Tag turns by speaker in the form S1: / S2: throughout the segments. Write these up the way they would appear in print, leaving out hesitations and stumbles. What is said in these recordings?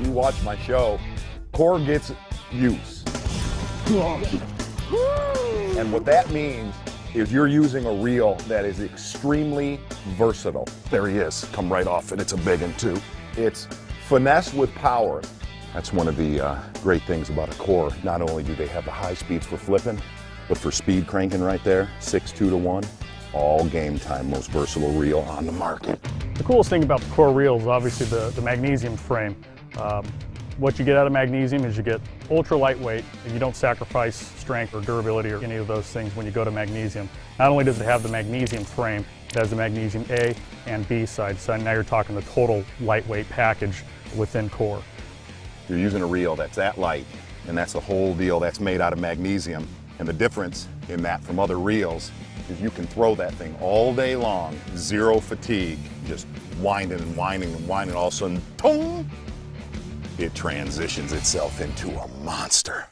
S1: you watch my show, Core gets use. And what that means is you're using a reel that is extremely versatile.
S2: There he is, come right off, and it's a big one too.
S1: It's finesse with power.
S2: That's one of the great things about a Core. Not only do they have the high speeds for flipping, but for speed cranking right there, 6.2 to 1, all game time, most versatile reel on the market.
S3: The coolest thing about the Core reel is obviously the magnesium frame. What you get out of magnesium is you get ultra lightweight, and you don't sacrifice strength or durability or any of those things when you go to magnesium. Not only does it have the magnesium frame, it has the magnesium A and B side, so now you're talking the total lightweight package within Core.
S2: You're using a reel that's that light, and that's the whole deal that's made out of magnesium. And the difference in that from other reels is you can throw that thing all day long, zero fatigue, just winding and winding and winding, all of a sudden, boom, it transitions itself into a monster.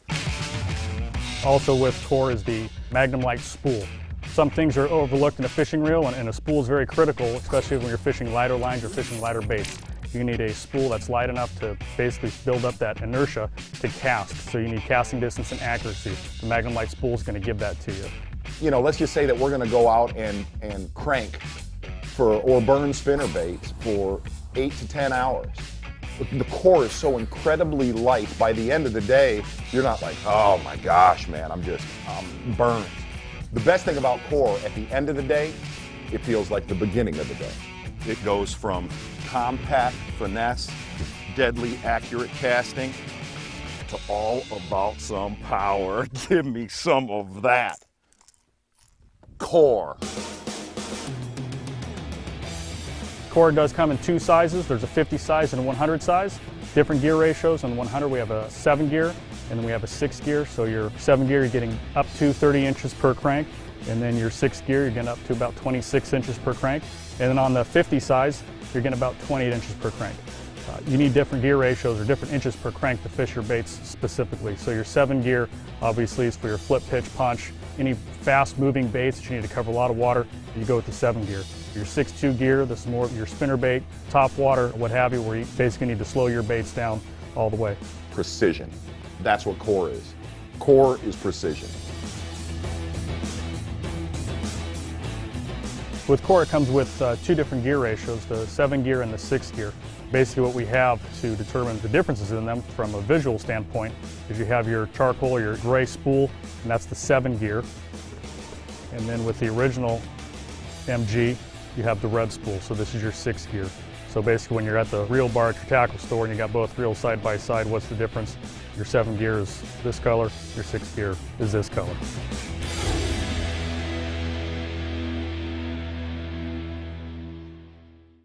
S3: Also with Core is the Magnum Light spool. Some things are overlooked in a fishing reel, and a spool is very critical, especially when you're fishing lighter lines or fishing lighter baits. You need a spool that's light enough to basically build up that inertia to cast. So you need casting distance and accuracy. The Magnum Light spool is going to give that to you.
S1: You know, let's just say that we're going to go out and crank or burn spinner baits for 8 to 10 hours. The Core is so incredibly light. By the end of the day, you're not like, oh my gosh, man, I'm burned. The best thing about Core, at the end of the day, it feels like the beginning of the day.
S2: It goes from compact finesse, deadly accurate casting, to all about some power. Give me some of that. Core.
S3: Core does come in two sizes. There's a 50 size and a 100 size. Different gear ratios. On the 100 we have a 7 gear, and then we have a 6 gear. So your 7 gear you're getting up to 30 inches per crank, and then your 6 gear you're getting up to about 26 inches per crank. And then on the 50 size you're getting about 28 inches per crank. You need different gear ratios or different inches per crank to fish your baits specifically. So your 7 gear obviously is for your flip, pitch, punch. Any fast moving baits that you need to cover a lot of water, you go with the 7 gear. Your 6.2 gear, this is more of your spinner bait, top water, what have you, where you basically need to slow your baits down all the way.
S1: Precision. That's what Core is. Core is precision.
S3: With Core, it comes with two different gear ratios, the 7 gear and the 6 gear. Basically what we have to determine the differences in them from a visual standpoint is you have your charcoal or your gray spool, and that's the 7 gear. And then with the original MG, you have the red spool, so this is your 6 gear. So basically when you're at the reel bar at your tackle store and you got both reels side by side, what's the difference? Your 7 gear is this color, your 6 gear is this color.